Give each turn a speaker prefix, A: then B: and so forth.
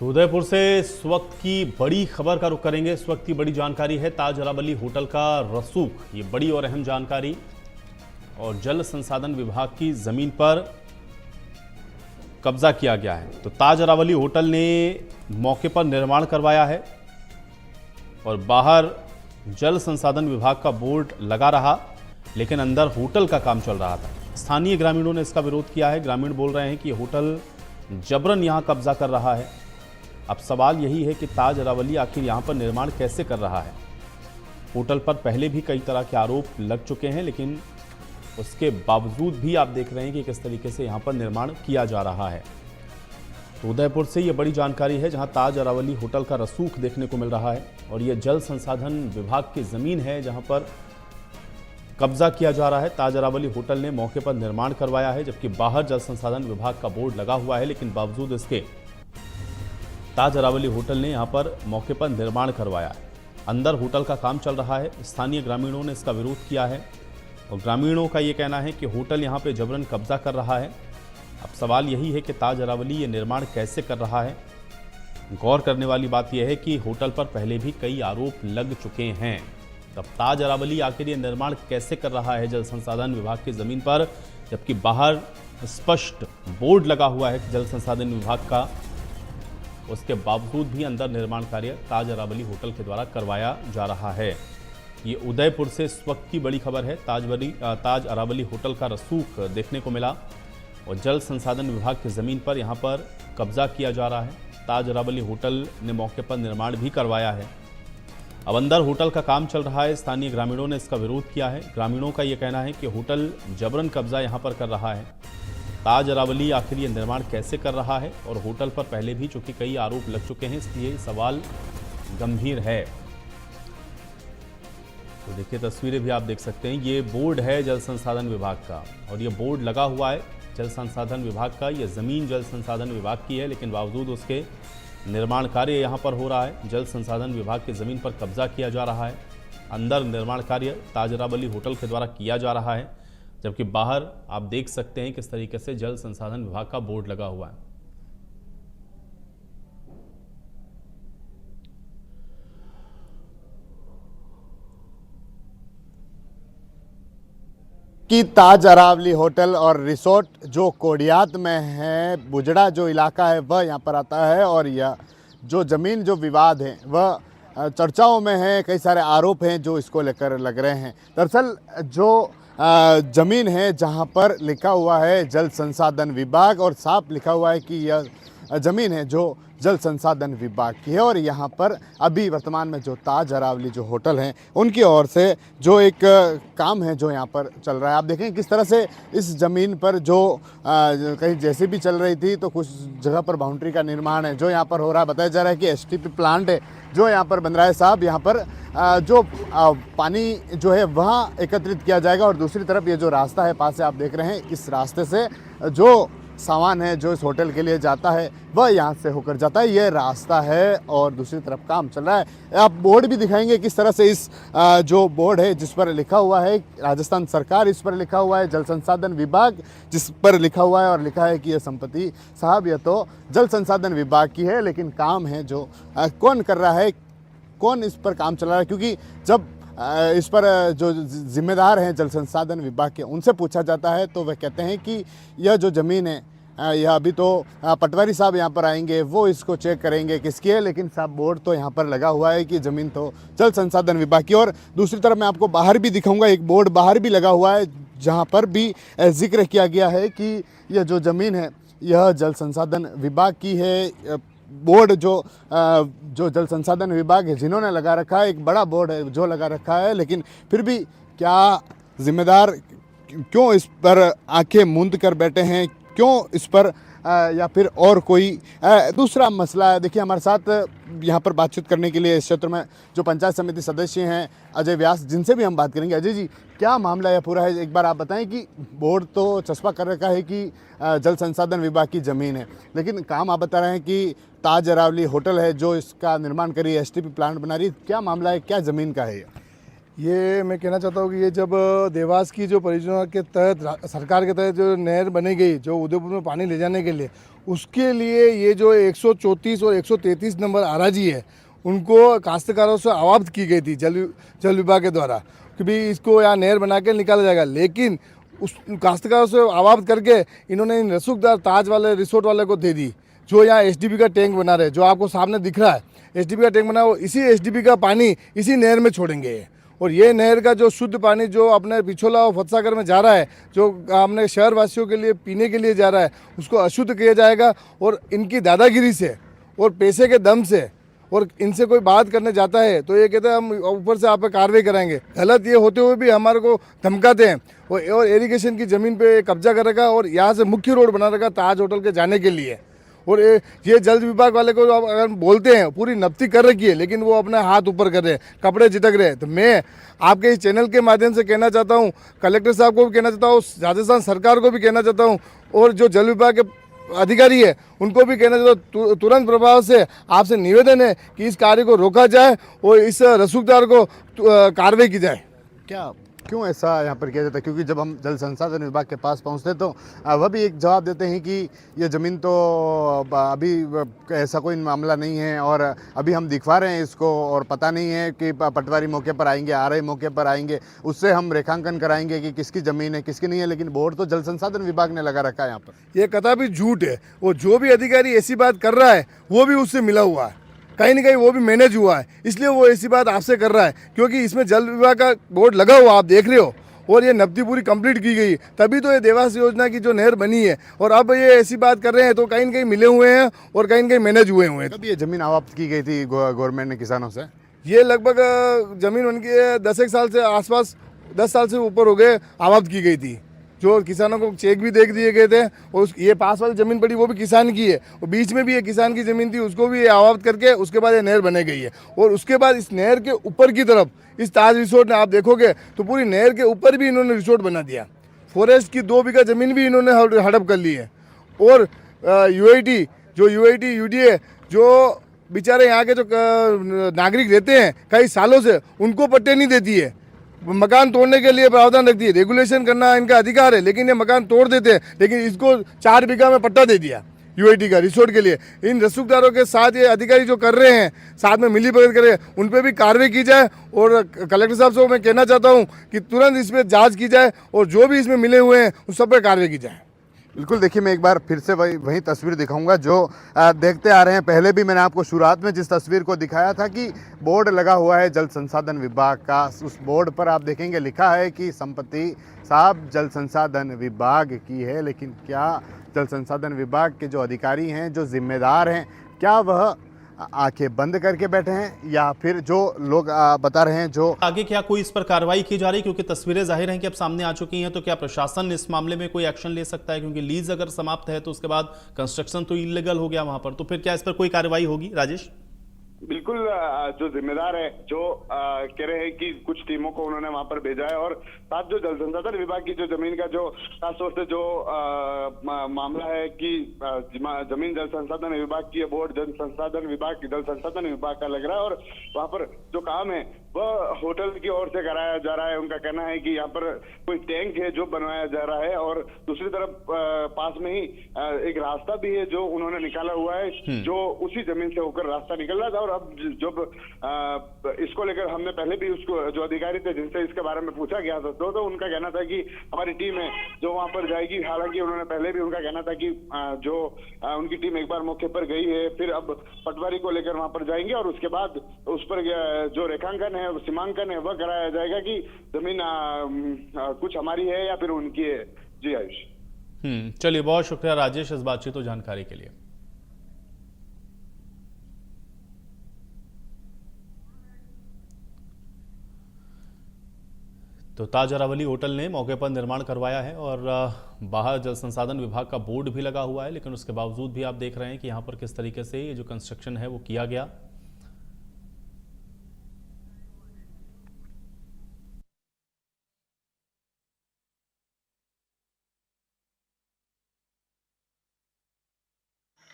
A: तो उदयपुर से इस वक्त की बड़ी खबर का रुख करेंगे। इस वक्त की बड़ी जानकारी है ताज अरावली होटल का रसूख, ये बड़ी और अहम जानकारी। और जल संसाधन विभाग की जमीन पर कब्जा किया गया है। तो ताज अरावली होटल ने मौके पर निर्माण करवाया है और बाहर जल संसाधन विभाग का बोर्ड लगा रहा, लेकिन अंदर होटल का काम चल रहा था। स्थानीय ग्रामीणों ने इसका विरोध किया है। ग्रामीण बोल रहे हैं कि होटल जबरन यहां कब्जा कर रहा है। अब सवाल यही है कि ताज अरावली आखिर यहां पर निर्माण कैसे कर रहा है। होटल पर पहले भी कई तरह के आरोप लग चुके हैं, लेकिन उसके बावजूद भी आप देख रहे हैं कि किस तरीके से यहां पर निर्माण किया जा रहा है। तो उदयपुर से ये बड़ी जानकारी है, जहां ताज अरावली होटल का रसूख देखने को मिल रहा है और यह जल संसाधन विभाग की जमीन है जहां पर कब्जा किया जा रहा है। ताज अरावली होटल ने मौके पर निर्माण करवाया है, जबकि बाहर जल संसाधन विभाग का बोर्ड लगा हुआ है, लेकिन बावजूद इसके ताज अरावली होटल ने यहां पर मौके पर निर्माण करवाया है। अंदर होटल का काम चल रहा है। स्थानीय ग्रामीणों ने इसका विरोध किया है और ग्रामीणों का ये कहना है कि होटल यहां पे जबरन कब्जा कर रहा है। अब सवाल यही है कि ताज अरावली ये निर्माण कैसे कर रहा है। गौर करने वाली बात यह है कि होटल पर पहले भी कई आरोप लग चुके हैं। तब ताज अरावली आखिर ये निर्माण कैसे कर रहा है जल संसाधन विभाग की जमीन पर, जबकि बाहर स्पष्ट बोर्ड लगा हुआ है कि जल संसाधन विभाग का, उसके बावजूद भी अंदर निर्माण कार्य ताज अरावली होटल के द्वारा करवाया जा रहा है। ये उदयपुर से इस वक्त की बड़ी खबर है। ताज अरावली होटल का रसूख देखने को मिला और जल संसाधन विभाग की ज़मीन पर यहाँ पर कब्जा किया जा रहा है। ताज अरावली होटल ने मौके पर निर्माण भी करवाया है। अब अंदर होटल का काम चल रहा है। स्थानीय ग्रामीणों ने इसका विरोध किया है। ग्रामीणों का ये कहना है कि होटल जबरन कब्जा यहाँ पर कर रहा है। ताज अरावली आखिर ये निर्माण कैसे कर रहा है, और होटल पर पहले भी चूंकि कई आरोप लग चुके हैं, इसलिए सवाल गंभीर है। तो देखिए, तस्वीरें भी आप देख सकते हैं। ये बोर्ड है जल संसाधन विभाग का और ये बोर्ड लगा हुआ है जल संसाधन विभाग का। ये ज़मीन जल संसाधन विभाग की है, लेकिन बावजूद उसके निर्माण कार्य यहाँ पर हो रहा है। जल संसाधन विभाग की ज़मीन पर कब्जा किया जा रहा है। अंदर निर्माण कार्य ताज अरावली होटल के द्वारा किया जा रहा है, जबकि बाहर आप देख सकते हैं किस तरीके से जल संसाधन विभाग का बोर्ड लगा हुआ है।
B: कि ताज अरावली होटल और रिसोर्ट जो कोडियात में है, बुजड़ा जो इलाका है वह यहाँ पर आता है। और यह जो ज़मीन जो विवाद है वह चर्चाओं में है। कई सारे आरोप हैं जो इसको लेकर लग रहे हैं। दरअसल जो ज़मीन है जहाँ पर लिखा हुआ है जल संसाधन विभाग, और साफ लिखा हुआ है कि यह ज़मीन है जो जल संसाधन विभाग की है। और यहाँ पर अभी वर्तमान में जो ताज अरावली जो होटल है उनकी ओर से जो एक काम है जो यहाँ पर चल रहा है। आप देखें किस तरह से इस ज़मीन पर जो कहीं जैसे भी चल रही थी, तो कुछ जगह पर बाउंड्री का निर्माण है जो यहाँ पर हो रहा है। बताया जा रहा है कि एसटीपी प्लांट है जो यहाँ पर बन रहा है। साहब, यहाँ पर जो पानी जो है वहाँ एकत्रित किया जाएगा, और दूसरी तरफ ये जो रास्ता है पास से आप देख रहे हैं, इस रास्ते से जो सामान है जो इस होटल के लिए जाता है वह यहाँ से होकर जाता है। ये रास्ता है और दूसरी तरफ काम चल रहा है। आप बोर्ड भी दिखाएंगे किस तरह से इस जो बोर्ड है जिस पर लिखा हुआ है राजस्थान सरकार, इस पर लिखा हुआ है जल संसाधन विभाग जिस पर लिखा हुआ है, और लिखा है कि यह संपत्ति साहब यह तो जल संसाधन विभाग की है, लेकिन काम है जो कौन कर रहा है, कौन इस पर काम चला रहा है। क्योंकि जब इस पर जो जिम्मेदार हैं जल संसाधन विभाग के, उनसे पूछा जाता है तो वह कहते हैं कि यह जो ज़मीन है यह अभी तो पटवारी साहब यहाँ पर आएंगे, वो इसको चेक करेंगे किसकी है, लेकिन साहब बोर्ड तो यहाँ पर लगा हुआ है कि ज़मीन तो जल संसाधन विभाग की। और दूसरी तरफ मैं आपको बाहर भी दिखाऊंगा, एक बोर्ड बाहर भी लगा हुआ है जहाँ पर भी जिक्र किया गया है कि यह जो ज़मीन है यह जल संसाधन विभाग की है। बोर्ड जो जल संसाधन विभाग है जिन्होंने लगा रखा है, एक बड़ा बोर्ड है जो लगा रखा है, लेकिन फिर भी क्या जिम्मेदार क्यों इस पर आंखें मूंद कर बैठे हैं, क्यों इस पर या फिर और कोई दूसरा मसला है। देखिए, हमारे साथ यहाँ पर बातचीत करने के लिए इस क्षेत्र में जो पंचायत समिति सदस्य हैं अजय व्यास, जिनसे भी हम बात करेंगे। अजय जी, क्या मामला यह पूरा है, एक बार आप बताएं कि बोर्ड तो चस्पा कर रखा है कि जल संसाधन विभाग की ज़मीन है, लेकिन काम आप बता रहे हैं कि ताज अरावली होटल है जो इसका निर्माण करी है, एसटीपी प्लांट बना रही है। क्या मामला है, क्या ज़मीन का है ये?
C: ये मैं कहना चाहता हूँ कि ये जब देवास की जो परियोजना के तहत सरकार के तहत जो नहर बनी गई जो उदयपुर में पानी ले जाने के लिए, उसके लिए ये जो 134 और 133 नंबर आराजी है उनको काश्तकारों से अवाप्त की गई थी जल विभाग के द्वारा कि भाई इसको यहाँ नहर बना के निकाला जाएगा। लेकिन उस काश्तकारों से अवाप्त करके इन्होंने इन रसूखदार ताज वाले रिसोर्ट वाले को दे दी, जो यहाँ एसडीपी का टैंक बना रहे, जो आपको सामने दिख रहा है एसडीपी का टैंक बना, वो इसी एसडीपी का पानी इसी नहर में छोड़ेंगे। और ये नहर का जो शुद्ध पानी जो अपने पिछोला और फतसागर में जा रहा है, जो अपने शहर वासियों के लिए पीने के लिए जा रहा है, उसको अशुद्ध किया जाएगा। और इनकी दादागिरी से और पैसे के दम से और इनसे कोई बात करने जाता है तो ये कहते हैं हम ऊपर से आप पे कार्रवाई कराएंगे। गलत ये होते हुए भी हमारे को धमकाते हैं और इरिगेशन की ज़मीन पे कब्जा कर रखा और यहाँ से मुख्य रोड बना रखा ताज होटल के जाने के लिए। और ये जल विभाग वाले को अगर बोलते हैं पूरी नफ्ती कर रखी है, लेकिन वो अपना हाथ ऊपर कर रहे हैं, कपड़े झिटक रहे हैं। तो मैं आपके इस चैनल के माध्यम से कहना चाहता हूँ, कलेक्टर साहब को भी कहना चाहता हूँ, राजस्थान सरकार को भी कहना चाहता हूँ और जो जल विभाग के अधिकारी है उनको भी कहना चाहता हूँ, तुरंत प्रभाव से आपसे निवेदन है कि इस कार्य को रोका जाए और इस रसूखदार को कार्रवाई की जाए।
B: क्या क्यों ऐसा यहाँ पर किया जाता है? क्योंकि जब हम जल संसाधन विभाग के पास पहुँचते तो वह भी एक जवाब देते हैं कि ये ज़मीन तो अभी ऐसा कोई मामला नहीं है और अभी हम दिखवा रहे हैं इसको और पता नहीं है कि पटवारी मौके पर आएंगे, आरआई मौके पर आएंगे, उससे हम रेखांकन कराएंगे कि किसकी ज़मीन है किसकी नहीं है। लेकिन बोर्ड तो जल संसाधन विभाग ने लगा रखा है यहाँ पर।
C: ये कदापि झूठ है। वो जो भी अधिकारी ऐसी बात कर रहा है वो भी उससे मिला हुआ है, कहीं ना कहीं वो भी मैनेज हुआ है, इसलिए वो ऐसी बात आपसे कर रहा है। क्योंकि इसमें जल विभाग का बोर्ड लगा हुआ आप देख रहे हो और ये नब्दी पूरी कंप्लीट की गई, तभी तो ये देवास योजना की जो नहर बनी है। और अब ये ऐसी बात कर रहे हैं तो कहीं ना कहीं मिले हुए हैं और कहीं ना कहीं मैनेज हुए हैं।
B: कब ये ज़मीन अवाप्त की गई थी गवर्नमेंट ने किसानों से?
C: ये लगभग ज़मीन उनकी 10 साल से आसपास, 10 साल से ऊपर हो गए अवाप्त की गई थी। जो किसानों को चेक भी दे दिए गए थे और ये पास वाली ज़मीन पड़ी वो भी किसान की है और बीच में भी ये किसान की ज़मीन थी, उसको भी अवाप्त करके उसके बाद ये नहर बनाई गई है। और उसके बाद इस नहर के ऊपर की तरफ इस ताज रिसोर्ट ने आप देखोगे तो पूरी नहर के ऊपर भी इन्होंने रिसोर्ट बना दिया। फॉरेस्ट की 2 बीघा ज़मीन भी इन्होंने हड़प कर ली है। और यूआईटी यूडीए जो बेचारे यहाँ के जो नागरिक रहते हैं कई सालों से, उनको पट्टे नहीं देती है। मकान तोड़ने के लिए प्रावधान रखती है, रेगुलेशन करना इनका अधिकार है, लेकिन ये मकान तोड़ देते हैं। लेकिन इसको 4 बीघा में पट्टा दे दिया यूआईटी का रिसोर्ट के लिए। इन रसूखदारों के साथ ये अधिकारी जो कर रहे हैं, साथ में मिली भगत कर रहे हैं, उन पर भी कार्रवाई की जाए। और कलेक्टर साहब से मैं कहना चाहता हूँ कि तुरंत इस पर जाँच की जाए और जो भी इसमें मिले हुए हैं उन सब पर कार्रवाई की जाए।
B: बिल्कुल, देखिए मैं एक बार फिर से वही तस्वीर दिखाऊंगा जो देखते आ रहे हैं। पहले भी मैंने आपको शुरुआत में जिस तस्वीर को दिखाया था कि बोर्ड लगा हुआ है जल संसाधन विभाग का, उस बोर्ड पर आप देखेंगे लिखा है कि संपत्ति साहब जल संसाधन विभाग की है। लेकिन क्या जल संसाधन विभाग के जो अधिकारी हैं, जो जिम्मेदार हैं, क्या वह आंखें बंद करके बैठे हैं या फिर जो लोग बता रहे हैं जो
A: आगे क्या कोई इस पर कार्रवाई की जा रही? क्योंकि तस्वीरें जाहिर हैं कि अब सामने आ चुकी हैं, तो क्या प्रशासन इस मामले में कोई एक्शन ले सकता है? क्योंकि लीज अगर समाप्त है तो उसके बाद कंस्ट्रक्शन तो इलीगल हो गया वहां पर, तो फिर क्या इस पर कोई कार्रवाई होगी? राजेश,
D: बिल्कुल, जो जिम्मेदार है जो कह रहे हैं कि कुछ टीमों को उन्होंने वहां पर भेजा है और साथ जो जल संसाधन विभाग की जो जमीन का जो खास तौर से जो मामला है कि जमीन जल संसाधन विभाग की बोर्ड जल संसाधन विभाग का लग रहा है और वहां पर जो काम है वह होटल की ओर से कराया जा रहा है। उनका कहना है कि यहाँ पर कोई टैंक है जो बनवाया जा रहा है और दूसरी तरफ पास में ही एक रास्ता भी है जो उन्होंने निकाला हुआ है, जो उसी जमीन से होकर रास्ता निकल रहा था। और अब जब इसको लेकर हमने पहले भी उसको जो अधिकारी थे जिनसे इसके बारे में पूछा गया था तो उनका कहना था कि हमारी टीम है जो वहां पर जाएगी। हालांकि उन्होंने पहले भी उनका कहना था कि जो उनकी टीम एक बार मौके पर गई है, फिर अब पटवारी को लेकर वहां पर जाएंगे और उसके बाद उस पर जो रेखांकन है, सीमांकन है, वह कराया जाएगा कि जमीन कुछ हमारी है या फिर उनकी है। जी आयुष।
A: चलिए, बहुत शुक्रिया राजेश इस बातचीत और जानकारी के लिए। तो ताज अरावली होटल ने मौके पर निर्माण करवाया है और बाहर जल संसाधन विभाग का बोर्ड भी लगा हुआ है, लेकिन उसके बावजूद भी आप देख रहे हैं कि यहाँ पर किस तरीके से ये जो कंस्ट्रक्शन है वो किया गया।